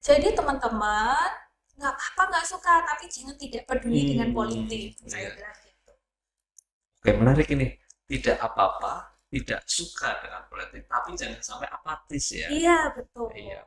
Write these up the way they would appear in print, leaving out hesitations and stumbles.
Jadi teman-teman, nggak apa-apa nggak suka, tapi jangan tidak peduli dengan politik. Saya Iya. bilang gitu. Oke, menarik ini. Tidak apa-apa, tidak suka dengan politik, tapi jangan sampai apatis ya. Iya, betul. Iya.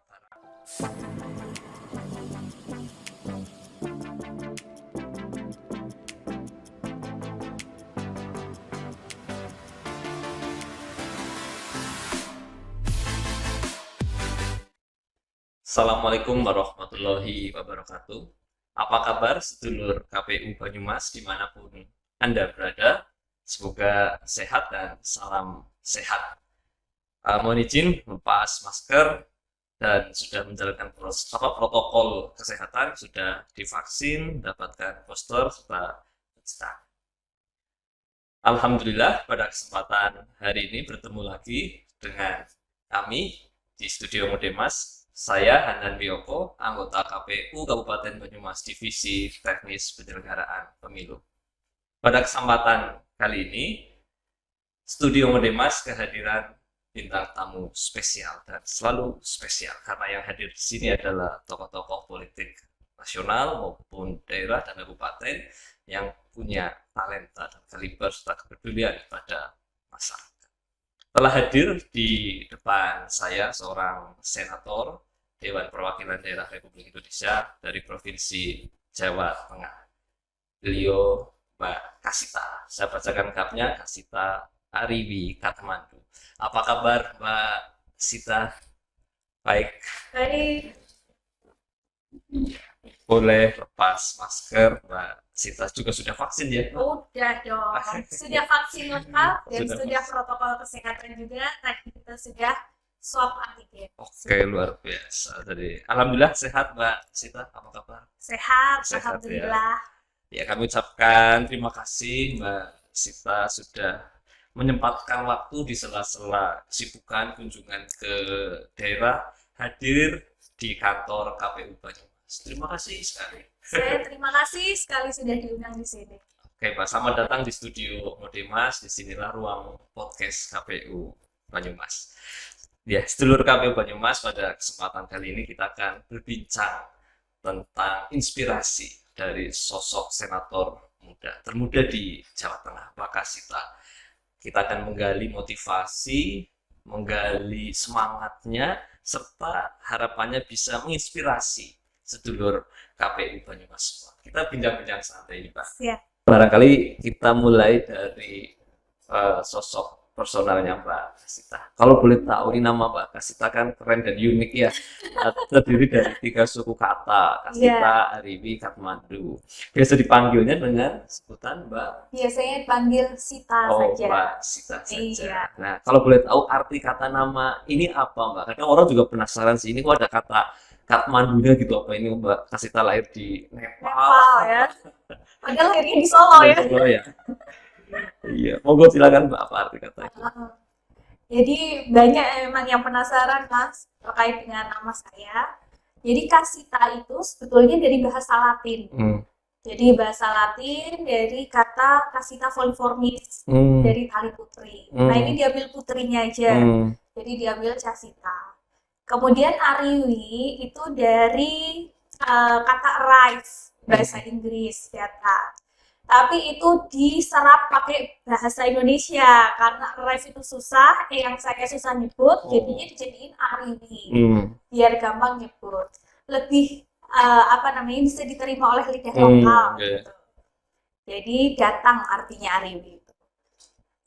Assalamualaikum warahmatullahi wabarakatuh. Apa kabar sedulur KPU Banyumas dimanapun Anda berada? Semoga sehat dan salam sehat. Mohon izin lepas masker dan sudah menjalankan protokol kesehatan, sudah divaksin, mendapatkan booster serta booster. Alhamdulillah pada kesempatan hari ini bertemu lagi dengan kami di Studio Modemas. Saya Hanan Bioko, anggota KPU Kabupaten Banyumas Divisi Teknis Penyelenggaraan Pemilu. Pada kesempatan kali ini, Studio Modemas kehadiran bintang tamu spesial dan selalu spesial karena yang hadir di sini adalah tokoh-tokoh politik nasional maupun daerah dan kabupaten yang punya talenta dan kaliber serta kepedulian pada masyarakat. Telah hadir di depan saya seorang senator Dewan Perwakilan Daerah Republik Indonesia dari Provinsi Jawa Tengah. Beliau Mbak Kasita. Saya bacakan kapnya, Kasita Ariwi Katmandu. Apa kabar Mbak Sita? Baik. Baik, Boleh lepas masker, Mbak Sita juga sudah vaksin ya? udah dong. Sudah vaksin lengkap dan Sudah sudah protokol kesehatan juga. Tadi kita sudah swab antigen. Oke, luar biasa. Jadi, alhamdulillah sehat Mbak Sita. Apa kabar? Sehat, Sehat ya. alhamdulillah. Ya, kami ucapkan terima kasih Mbak Sita sudah menyempatkan waktu di sela-sela kesibukan kunjungan ke daerah hadir di kantor KPU Banyumas. Terima kasih sekali. Saya terima kasih sekali sudah diundang di sini. Oke, Pak, selamat datang di studio Modemas. Disinilah ruang podcast KPU Banyumas. Ya, sedulur KPU Banyumas, pada kesempatan kali ini kita akan berbincang tentang inspirasi dari sosok senator muda, termuda di Jawa Tengah, Pak Kasita. Kita akan menggali motivasi, menggali semangatnya, serta harapannya bisa menginspirasi sedulur KPU Banyumas. Kita bincang-bincang santai ini, Pak. Siap. Barangkali kita mulai dari sosok personalnya Mbak Kasita. Kalau boleh tahu, ini nama Mbak Kasita kan keren dan unik ya. Terdiri dari 3 suku kata, Kasita, Iya, Ariwi, Katmandu. Biasa dipanggilnya dengan sebutan Mbak. biasanya panggil Sita Oh, saja. Mbak Sita saja. Iya. Nah, kalau boleh tahu arti kata nama ini apa, Mbak? Kadang orang juga penasaran sih, ini kok ada kata Katmandunya gitu, apa ini Mbak Kasita lahir di Nepal? Nepal ya. Padahal lahirnya di Solo Dari ya. Solo ya? Iya, monggo silakan Mbak, apa arti kata itu? Jadi banyak memang yang penasaran Mas terkait dengan nama saya. Jadi Kasita itu sebetulnya dari bahasa Latin. Hmm. Jadi bahasa Latin dari kata Casita foliformis Hmm. dari tali putri. Nah ini Hmm. diambil putrinya aja. Hmm. Jadi diambil Casita. Kemudian Ariwi itu dari kata rice bahasa Inggris data. Tapi itu diserap pakai bahasa Indonesia karena rice itu susah, yang saya susah nyebut, jadinya Oh. dijadiin Ariwi Hmm. biar gampang nyebut. Lebih apa namanya bisa diterima oleh lidah Hmm. lokal Oke. gitu. Jadi datang artinya Ariwi.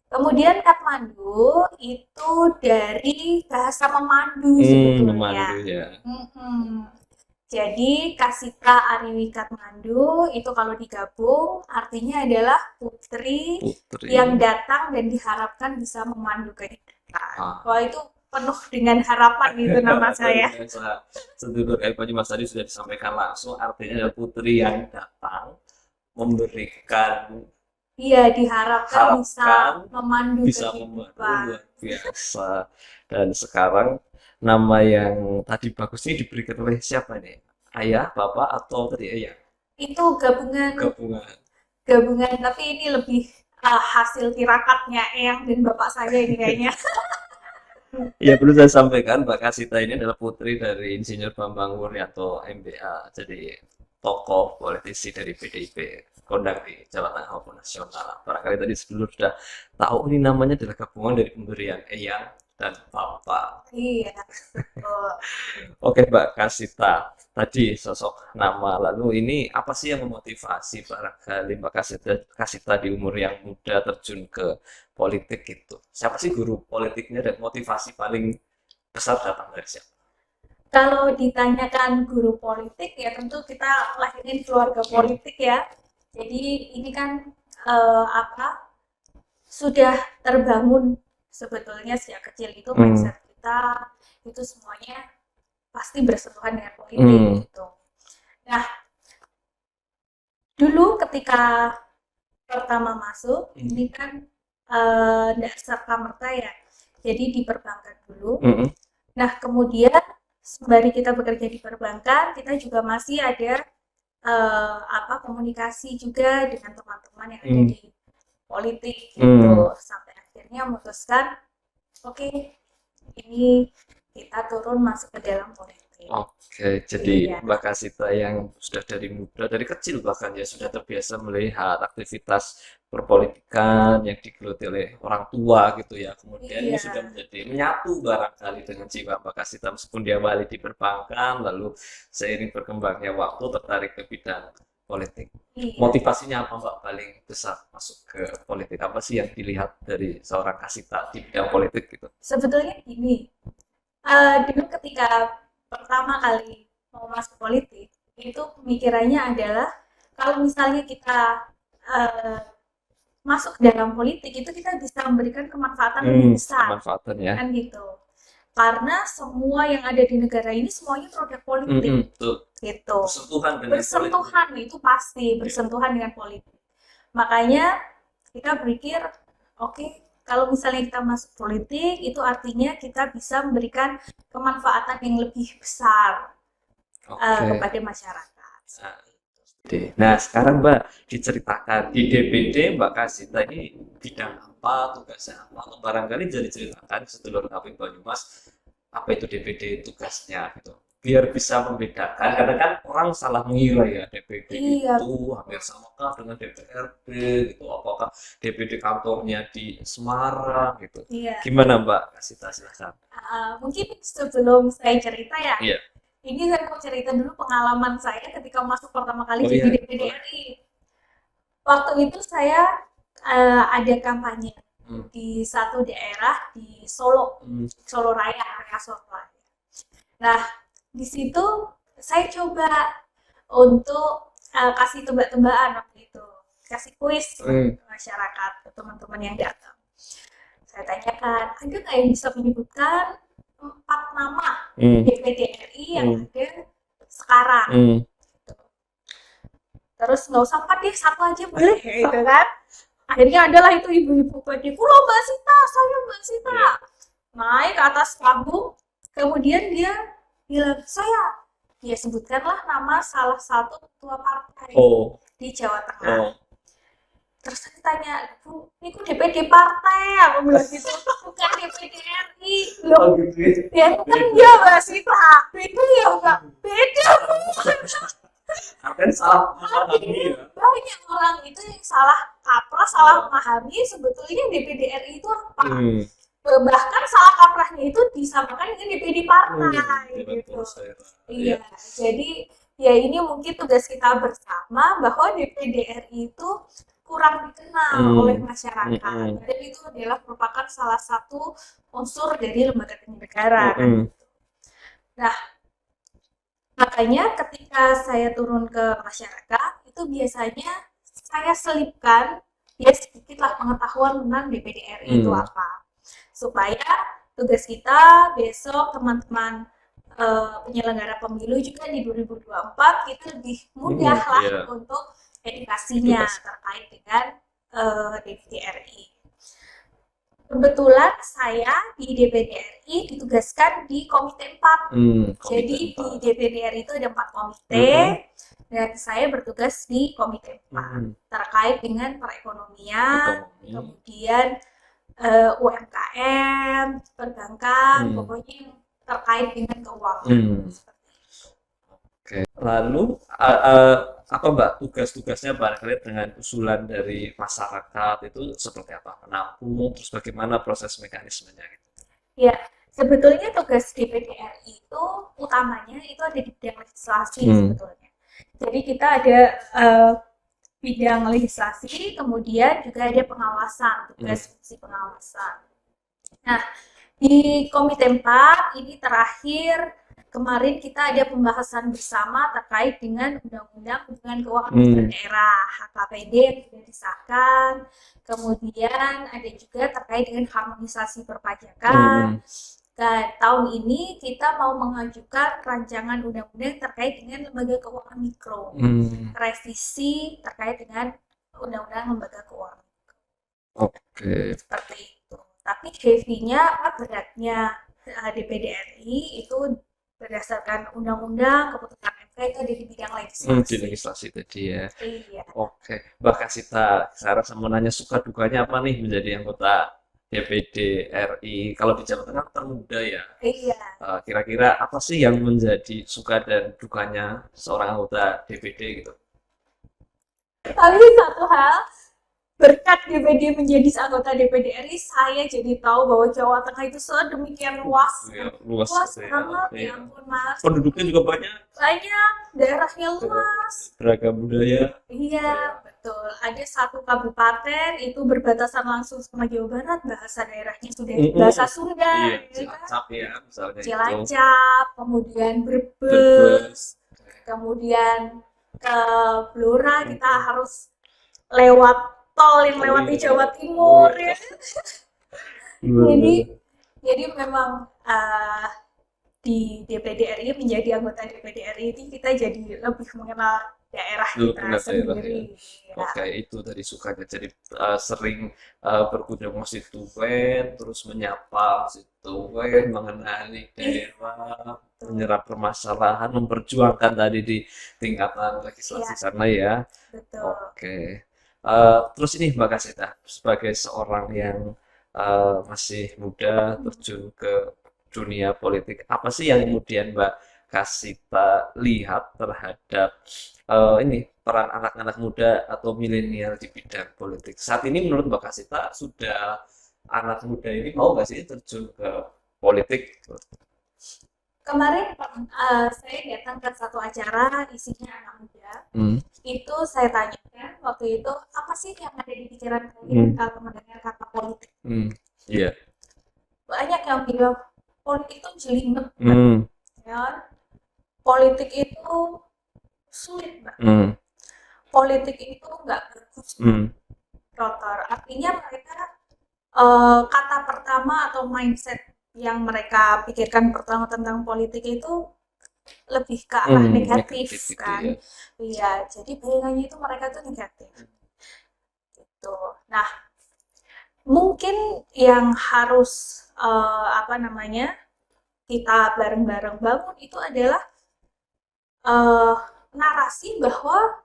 Kemudian Katmandu itu dari bahasa memandu sebetulnya. Memandu ya. Mm-mm. Jadi Kasita Ariwi Katmandu itu kalau digabung artinya adalah putri Putri. yang datang dan diharapkan bisa memandu kehidupan. Ah. Wah itu penuh dengan harapan itu nama saya. Biasa. Sedulur Banyumas tadi sudah disampaikan langsung, artinya adalah putri yang datang memberikan Iya, diharapkan bisa harapkan memandu bisa memandu, kehidupan. luar biasa. Dan sekarang nama yang tadi bagus ini diberikan oleh siapa nih? Ayah, bapak, atau tadi ayah? Itu gabungan Gabungan. gabungan tapi ini lebih hasil tirakatnya Eyang dan bapak saya ini kayaknya. Ya, perlu saya sampaikan Mbak Kasita ini adalah putri dari Insinyur Bambang Wuryanto MBA, jadi tokoh politisi dari PDIP, kondang di Jawa Tengah maupun nasional. Barangkali tadi sebelum sudah tahu ini namanya adalah gabungan dari pemberian Eyang dan Bapak. Iya, betul. Oke Mbak Kasita, tadi sosok nama, lalu ini apa sih yang memotivasi barangkali Mbak Kasita di umur yang muda terjun ke politik itu? Siapa sih guru politiknya dan motivasi paling besar datang dari siapa? Kalau ditanyakan guru politik ya tentu kita lahirin keluarga politik ya. Jadi ini kan apa sudah terbangun sebetulnya sejak kecil itu mindset kita itu semuanya pasti bersentuhan dengan politik gitu. Nah, dulu ketika pertama masuk ini kan nggak serta-merta ya. Jadi di perbankan dulu. Nah, kemudian sembari kita bekerja di perbankan, kita juga masih ada komunikasi juga dengan teman-teman yang ada di politik gitu. Sampai akhirnya memutuskan, oke, ini kita turun masuk ke dalam politik. Oke, jadi Iya. Mbak Kasita yang sudah dari muda, dari kecil bahkan ya sudah terbiasa melihat aktivitas perpolitikan yang digeluti oleh orang tua gitu ya. Kemudian ini Iya. sudah menjadi menyatu barangkali dengan jiwa Mbak Kasita meskipun dia awali di perbankan, lalu seiring berkembangnya waktu tertarik ke bidang politik. Iya. Motivasinya apa Mbak paling besar masuk ke politik? Apa sih yang dilihat dari seorang Kasita di bidang politik gitu? Sebetulnya gini, dulu ketika pertama kali mau masuk politik, itu pemikirannya adalah kalau misalnya kita masuk dalam politik itu kita bisa memberikan kemanfaatan lebih besar, Kemanfaatan ya. kan gitu. Karena semua yang ada di negara ini semuanya produk politik, Betul. gitu. Bersentuhan dengan politik. Bersentuhan itu pasti bersentuhan dengan politik. Makanya kita berpikir, oke, kalau misalnya kita masuk politik, itu artinya kita bisa memberikan kemanfaatan yang lebih besar kepada masyarakat. Nah, sekarang Mbak diceritakan di DPD Mbak Kasita ini bidang apa, tugasnya apa, atau barangkali jadi ceritakan sedulur KP Banyumas apa itu DPD tugasnya gitu. Biar bisa membedakan, karena kan orang salah mengira ya DPD Iya. itu hampir samakah dengan DPRD gitu, apakah DPD kantornya di Semarang gitu. Iya. Gimana Mbak Kasita, silahkan. Mungkin sebelum saya cerita ya, Iya. ini saya mau cerita dulu pengalaman saya ketika masuk pertama kali jadi DPD RI. Waktu itu saya ada kampanye di satu daerah di Solo, Solo Raya, area Solo Raya. Nah, di situ saya coba untuk kasih tebak-tebakan waktu itu, kasih kuis ke masyarakat, ke teman-teman yang datang. Saya tanyakan, ada nggak yang bisa menyebutkan 4 nama DPD RI yang ada sekarang? Terus nggak usah 4 deh, 1 aja boleh, gitu kan? Akhirnya adalah itu ibu-ibu PD, "Kulo Mbak Sita, saya Mbak Sita." Naik ke atas panggung, kemudian dia bilang, dia sebutkanlah nama salah satu ketua partai di Jawa Tengah. Terus saya tanya, "Bu, ini kok DPD partai?" Aku bilang gitu, "Bukan DPD RI." Loh, ya kan dia Mbak Sita, beda ya Mbak? Beda. Kan salah memahami ya. Banyak orang itu yang salah kaprah, salah memahami sebetulnya DPD RI itu apa. Bahkan salah kaprahnya itu disamakan dengan DPD partai gitu. Iya, jadi ya ini mungkin tugas kita bersama bahwa DPD RI itu kurang dikenal oleh masyarakat. Dan itu adalah merupakan salah satu unsur dari lembaga tinggi negara. Nah, makanya ketika saya turun ke masyarakat, itu biasanya saya selipkan ya sedikitlah pengetahuan tentang DPD RI itu apa. Supaya tugas kita besok teman-teman penyelenggara pemilu juga di 2024 kita lebih mudah lah untuk edukasinya terkait dengan DPD RI. Kebetulan saya di DPD RI ditugaskan di Komite 4. Jadi di DPD RI itu ada 4 komite dan saya bertugas di Komite 4 terkait dengan perekonomian, kemudian UMKM, perbankan, Hmm. pokoknya yang terkait dengan keuangan. Hmm. Oke. Lalu apa Mbak tugas-tugasnya barangkali dengan usulan dari masyarakat itu seperti apa? Menampung, terus bagaimana proses mekanismenya gitu? Ya, sebetulnya tugas DPD RI itu utamanya itu ada di bidang legislasi sebetulnya. Jadi kita ada bidang legislasi, kemudian juga ada pengawasan, tugas fungsi pengawasan. Nah, di Komite 4 ini terakhir kemarin kita ada pembahasan bersama terkait dengan Undang-Undang Hubungan Keuangan Daerah HKPD yang sudah disahkan. Kemudian ada juga terkait dengan harmonisasi perpajakan. Dan tahun ini kita mau mengajukan rancangan undang-undang terkait dengan lembaga keuangan mikro. Revisi terkait dengan undang-undang lembaga keuangan. Oke. Seperti itu. Tapi heavy-nya, beratnya DPD RI itu berdasarkan undang-undang, keputusan MK itu ada di bidang legislasi. Di legislasi tadi ya. Iya. Oke, Mbak Kasita, saya rasa mau nanya suka dukanya apa nih menjadi anggota DPD RI? Kalau di Jawa Tengah termuda ya. Iya. Kira-kira apa sih yang menjadi suka dan dukanya seorang anggota DPD gitu? Tapi satu hal, berkat DPD menjadi anggota DPD RI, saya jadi tahu bahwa Jawa Tengah itu sedemikian luas. Ya, luas Banget, ya. ya ampun Mas. Penduduknya juga banyak. Banyak, daerahnya luas. Beragam budaya. Iya, betul. Ada satu kabupaten itu berbatasan langsung sama Jawa Barat, bahasa daerahnya sudah bahasa Sunda, Iya, ya kan? Cilacap ya, misalnya itu. Cilacap, kemudian Brebes, kemudian ke Blora kita harus lewat tol yang lewati Jawa Timur ya. Jadi memang di DPD RI menjadi anggota DPD RI ini kita jadi lebih mengenal daerah kita sendiri. Ya. Oke, itu dari sukanya. Jadi sering berkunjung konstituen, terus menyapa konstituen, mengenali daerah, menyerap permasalahan, memperjuangkan tadi di tingkatan legislasi sana ya. Betul. Oke. Terus ini Mbak Kasita, sebagai seorang yang masih muda terjun ke dunia politik, apa sih yang kemudian Mbak Kasita lihat terhadap ini peran anak-anak muda atau milenial di bidang politik? Saat ini menurut Mbak Kasita sudah anak muda ini mau nggak sih terjun ke politik? Kemarin saya datang ke satu acara isinya anak muda. Itu saya tanyakan waktu itu apa sih yang ada di pikiran kalian kalau mendengar kata politik? Iya. Banyak yang bilang politik itu jelimet, ya. Politik itu sulit, Mbak. Politik itu nggak bagus, kotor. Artinya mereka kata pertama atau mindset yang mereka pikirkan pertama tentang politik itu lebih ke arah negatif kan. Iya, jadi bayangannya itu mereka tuh negatif. Gitu. Nah, mungkin yang harus kita bareng-bareng bangun itu adalah narasi bahwa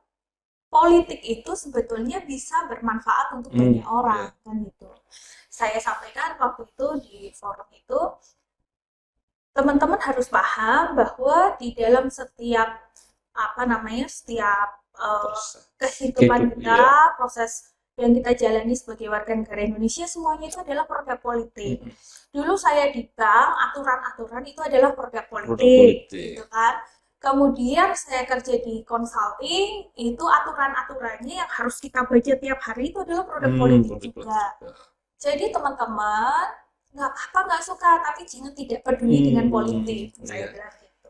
politik itu sebetulnya bisa bermanfaat untuk banyak orang kan gitu. Saya sampaikan waktu itu di forum itu, teman-teman harus paham bahwa di dalam setiap kehidupan kita, proses yang kita jalani sebagai warga negara Indonesia, semuanya itu adalah produk politik. Dulu saya di bank, aturan-aturan itu adalah produk politik, gitu kan. Kemudian saya kerja di consulting, itu aturan-aturannya yang harus kita baca tiap hari itu adalah produk politik juga. Jadi teman-teman, nggak apa-apa nggak suka, tapi jangan tidak peduli dengan politik. Saya bilang gitu.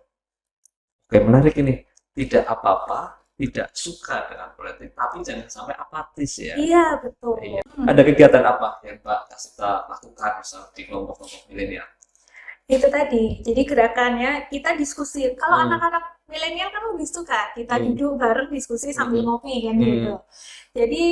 Oke, menarik ini. Tidak apa-apa, tidak suka dengan politik, tapi jangan sampai apatis ya. Iya, betul. Iya. Ada kegiatan apa yang Mbak Kasita lakukan misalnya di kelompok-kelompok milenial? Itu tadi, jadi gerakannya kita diskusi. Kalau anak-anak milenial kan lebih suka, kita duduk bareng diskusi sambil ngopi kan gitu. Jadi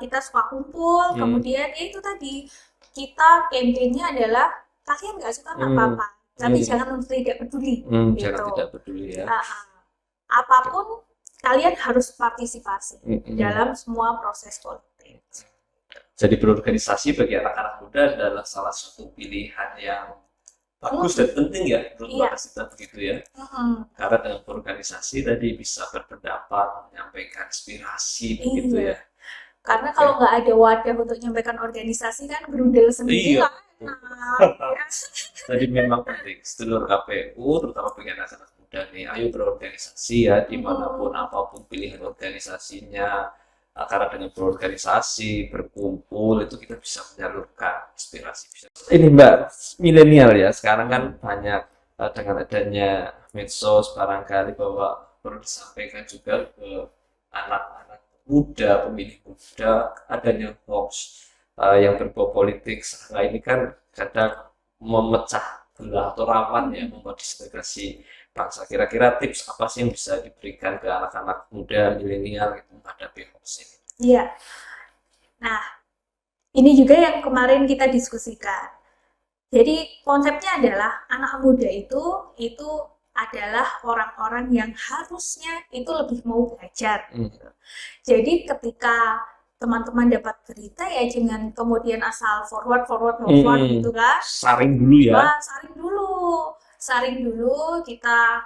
kita suka kumpul, kemudian ya itu tadi, kita campaign-nya adalah kalian nggak suka nggak apa-apa, tapi jangan tidak peduli. Jangan gitu. tidak peduli ya. Apapun kalian harus partisipasi dalam semua proses politik. jadi berorganisasi bagi anak-anak muda adalah salah satu pilihan yang bagus dan penting ya menurut Iya. Mbak Kasita begitu ya. Mm-mm. Karena dengan berorganisasi tadi bisa berpendapat, menyampaikan aspirasi begitu Iya. ya. Karena Oke. kalau nggak ada wadah untuk menyampaikan organisasi kan berundel sendiri Iya. lah. Nah, ya. Jadi memang penting sedulur KPU terutama bagi anak-anak muda nih, ayo berorganisasi ya dimanapun Mm-mm. apapun pilihan organisasinya. Nah, karena dengan berorganisasi, berkumpul itu kita bisa menyalurkan aspirasi. Ini Mbak, milenial ya, sekarang kan banyak dengan adanya medsos barangkali bahwa perlu disampaikan juga ke anak-anak muda, pemilih muda, adanya hoax yang berbau politik. Nah, ini kan kadang memecah belah atau rawan ya, membuat disintegrasi bangsa. Kira-kira tips apa sih yang bisa diberikan ke anak-anak muda, milenial gitu menghadapi hoax ini? Iya. Nah, ini juga yang kemarin kita diskusikan. Jadi konsepnya adalah anak muda itu adalah orang-orang yang harusnya itu lebih mau belajar. Hmm. Jadi ketika teman-teman dapat berita ya jangan kemudian asal forward gitu kan. Saring dulu ya. Wah, saring dulu kita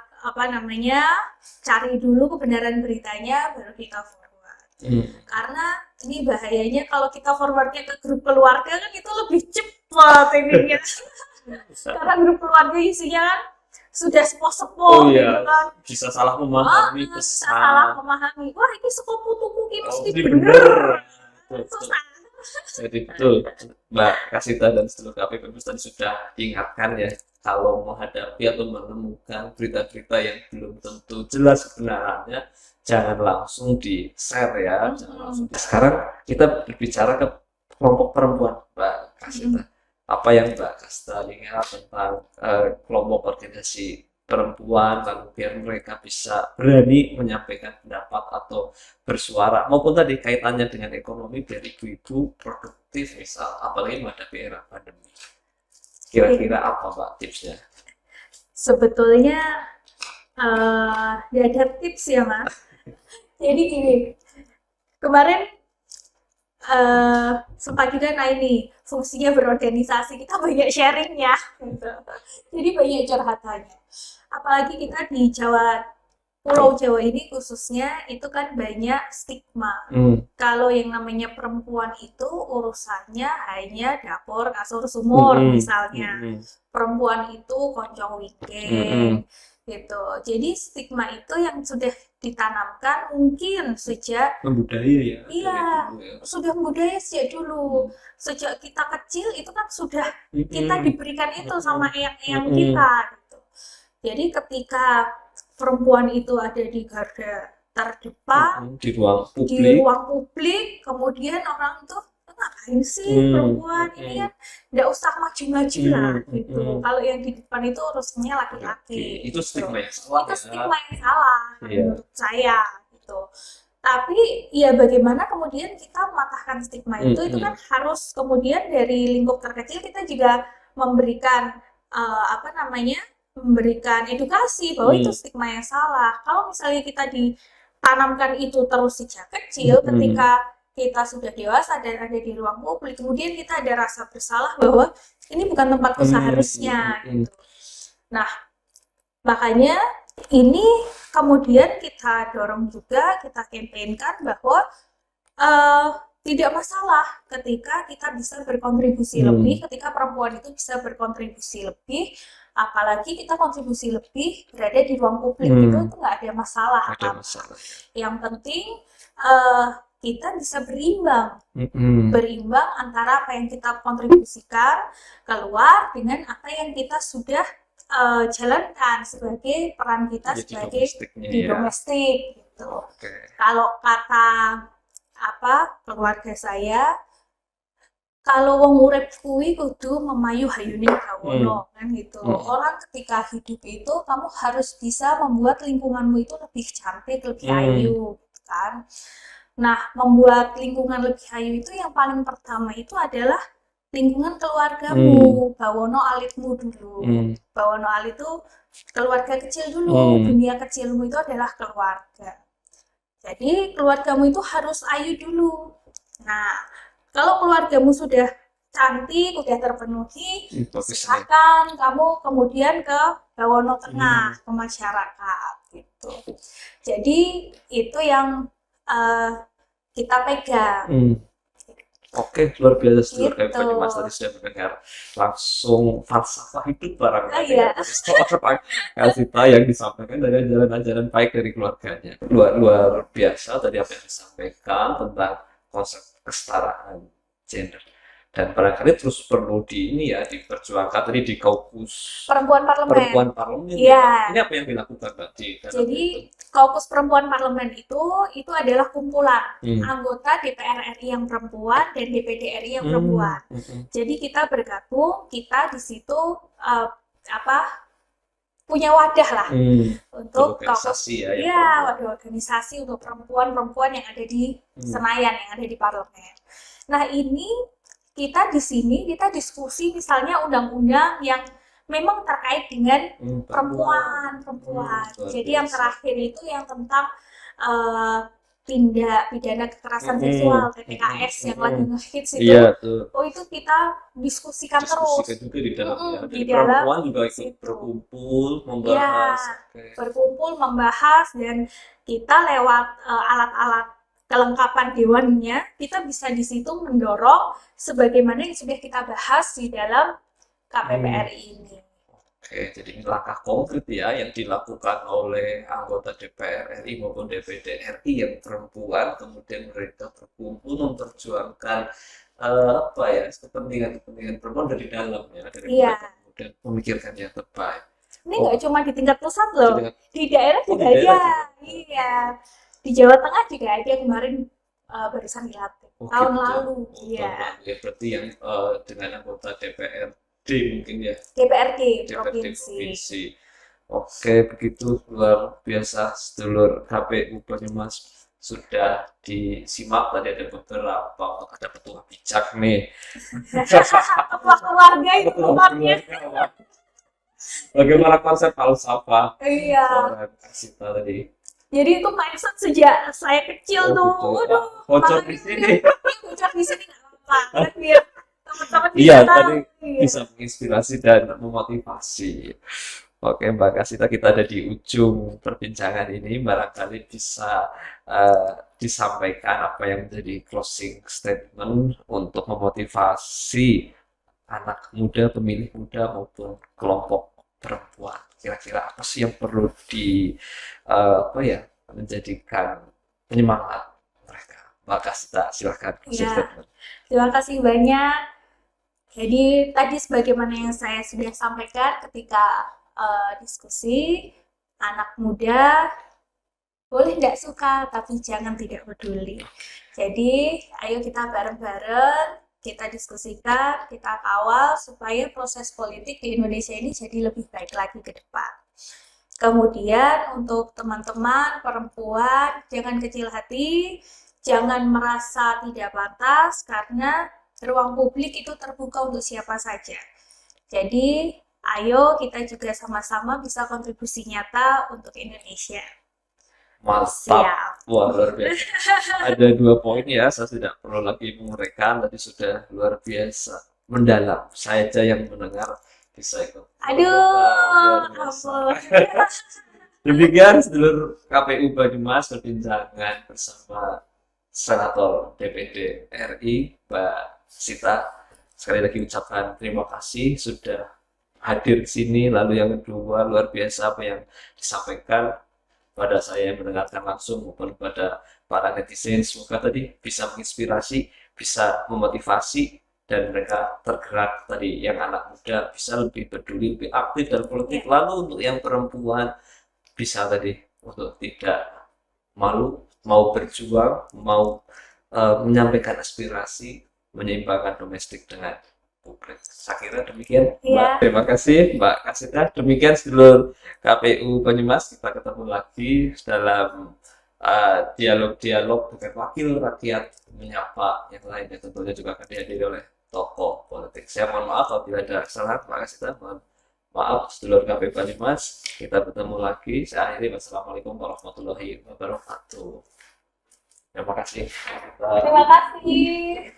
cari dulu kebenaran beritanya baru kita forward. Karena ini bahayanya kalau kita forwardnya ke grup keluarga kan itu lebih cepat ininya. Karena grup keluarga isinya kan sudah sepuh-sepuh iya. gitu kan. Bisa salah memahami Bisa salah pesan. memahami. Wah, ini sepupu-tuku ini mesti Ini bener. bener. Betul. Susah. Jadi betul, Mbak Kasita dan seluruh KPP tadi sudah diingatkan ya, kalau menghadapi atau menemukan berita-berita yang belum tentu jelas kebenarannya, jangan langsung di-share ya, jangan langsung Sekarang kita berbicara ke kelompok perempuan, Mbak Kasita. Apa yang Mbak Kasita lihat tentang kelompok organisasi perempuan, lalu biar mereka bisa berani menyampaikan pendapat atau bersuara, maupun tadi kaitannya dengan ekonomi biar ibu-ibu produktif misal, apalagi menghadapi era pandemi. Kira-kira apa Mbak tipsnya? Sebetulnya ada tips ya Mas. Jadi gini, kemarin sempat juga ini fungsinya berorganisasi, kita banyak sharingnya gitu. Jadi banyak curhatannya. Apalagi kita di Pulau Jawa ini khususnya itu kan banyak stigma. Kalau yang namanya perempuan itu urusannya hanya dapur, kasur, sumur misalnya. Perempuan itu koncong weekend gitu. Jadi stigma itu yang sudah ditanamkan mungkin sejak Membudaya ya. Iya, sudah budaya sejak dulu. Sejak kita kecil itu kan sudah kita diberikan itu sama eyang-eyang kita gitu. Jadi ketika perempuan itu ada di garda terdepan di ruang publik, kemudian orang tuh ngapain sih perempuan ini kan nggak usah maju-maju lah gitu. Kalau yang di depan itu urusannya laki-laki. Itu gitu. stigma yang salah. Itu stigma yang salah menurut saya gitu. Tapi ya bagaimana kemudian kita mematahkan stigma itu kan harus kemudian dari lingkup terkecil kita juga memberikan memberikan edukasi bahwa itu stigma yang salah. Kalau misalnya kita ditanamkan itu terus sejak kecil, ketika kita sudah dewasa dan ada di ruang publik, kemudian kita ada rasa bersalah bahwa ini bukan tempatku seharusnya gitu. Nah, makanya ini kemudian kita dorong juga, kita kampanyekan bahwa tidak masalah ketika kita bisa berkontribusi lebih, ketika perempuan itu bisa berkontribusi lebih, apalagi kita kontribusi lebih berada di ruang publik itu nggak ada masalah. Yang penting kita bisa berimbang antara apa yang kita kontribusikan keluar dengan apa yang kita sudah jalankan sebagai peran kita sebagai di domestik gitu. Kalau kata keluarga saya, kalau wong urip kuwi kudu memayu hayuning gawono kan gitu. Orang ketika hidup itu kamu harus bisa membuat lingkunganmu itu lebih cantik, lebih ayu gitu kan. Nah, membuat lingkungan lebih ayu itu yang paling pertama itu adalah lingkungan keluargamu. Bawono alitmu dulu. Bawono alit itu keluarga kecil dulu. Dunia kecilmu itu adalah keluarga. Jadi keluargamu itu harus ayu dulu. Nah, Kalau keluargamu sudah cantik, udah terpenuhi, Bagus nih. silakan kamu kemudian ke Bawono Tengah, ke masyarakat gitu. Jadi itu yang kita pegang. Oke, luar biasa sedulur Gitu. KP Banyumas tadi sudah mendengar langsung falsafah hidup barangkali Iya. dari seorang Elsita yang disampaikan dari ajaran-ajaran baik dari keluarganya. Luar biasa tadi apa yang disampaikan tentang konsep kesetaraan gender. Dan barangkali terus perlu diperjuangkan tadi di kaukus Perempuan parlemen. perempuan parlemen. Iya. Ini apa yang dilakukan Mbak di dalam Jadi itu? kaukus perempuan parlemen itu adalah kumpulan anggota DPR RI yang perempuan dan DPD RI yang perempuan. Jadi kita bergabung, kita di situ punya wadah lah untuk kaukus, Organisasi ya, yang ya perempuan. wadah organisasi untuk perempuan-perempuan yang ada di Senayan, yang ada di parlemen. Nah ini kita di sini kita diskusi misalnya undang-undang yang memang terkait dengan perempuan. Jadi yang terakhir itu yang tentang tindak pidana kekerasan seksual TPKS yang lagi ngehits itu. Iya, tuh. Oh itu kita diskusikan terus. Diskusikan juga di dalamnya. Di Jadi dalam perempuan juga ikut situ. berkumpul, membahas. Ya, berkumpul, membahas, dan kita lewat alat-alat kelengkapan dewannya, kita bisa di situ mendorong sebagaimana yang sudah kita bahas di dalam KPPRI ini. Oke, jadi ini langkah konkret ya yang dilakukan oleh anggota DPR RI maupun DPD RI yang perempuan, kemudian mereka berkumpul memperjuangkan kepentingan perempuan dari dalamnya, dari mereka kemudian memikirkan yang terbaik. Ini nggak cuma di tingkat pusat loh, di daerah juga di daerah ada. Iya, di Jawa Tengah juga ada kemarin barusan dilatih tahun lalu. Iya. Berarti yang dengan anggota DPRD mungkin ya. DPRD provinsi. Oke, begitu luar biasa sedulur KPU Banyumas sudah disimak tadi ada beberapa ada petua bijak nih. Ketua keluarga itu tempatnya. Bagaimana konsep falsafah? Iya. Elsita tadi. Jadi itu mindset sejak saya kecil tuh. Waduh. Bocor di sini. Bocor di sini nggak apa-apa. Biar teman-teman tadi bisa menginspirasi dan memotivasi. Oke, Mbak Kasita, kita ada di ujung perbincangan ini. Barangkali bisa disampaikan apa yang menjadi closing statement untuk memotivasi anak muda, pemilih muda maupun kelompok perempuan. Kira-kira apa sih yang perlu menjadikan penyemangat mereka? Mbak Kasita, silahkan closing statement. Terima kasih banyak. Jadi tadi sebagaimana yang saya sudah sampaikan ketika diskusi, anak muda boleh tidak suka tapi jangan tidak peduli. Jadi ayo kita bareng-bareng, kita diskusikan, kita kawal supaya proses politik di Indonesia ini jadi lebih baik lagi ke depan. Kemudian untuk teman-teman perempuan, jangan kecil hati, jangan merasa tidak pantas karena ruang publik itu terbuka untuk siapa saja. Jadi, ayo kita juga sama-sama bisa kontribusi nyata untuk Indonesia. Mantap, luar biasa. Ada 2 poin ya, saya tidak perlu lagi menguraikan, tadi sudah luar biasa, mendalam. Saya aja yang mendengar bisa ikut. Aduh, demikian sedulur KPU Banyumas perbincangan bersama Senator DPD RI Mbak Sita. Sekali lagi ucapkan terima kasih sudah hadir di sini. Lalu yang kedua, luar biasa apa yang disampaikan pada saya yang mendengarkan langsung maupun pada para netizen. Semoga tadi bisa menginspirasi, bisa memotivasi, dan mereka tergerak tadi yang anak muda bisa lebih peduli, lebih aktif dalam politik. Lalu untuk yang perempuan bisa tadi untuk tidak malu, mau berjuang, mau menyampaikan aspirasi, menyeimbangkan domestik dengan publik. Saya kira demikian, Mbak. Terima kasih, Mbak Kasita. Demikian sedulur KPU Banyumas. Kita ketemu lagi dalam dialog-dialog dengan wakil rakyat, menyapa yang lainnya, tentunya juga akan dihadiri oleh tokoh politik. Saya mohon maaf apabila ada kesalahan, Mbak Kasita. Mohon maaf, sedulur KPU Banyumas. Kita bertemu lagi. Saya akhiri. Wassalamualaikum warahmatullahi wabarakatuh. Terima kasih. Terima kasih.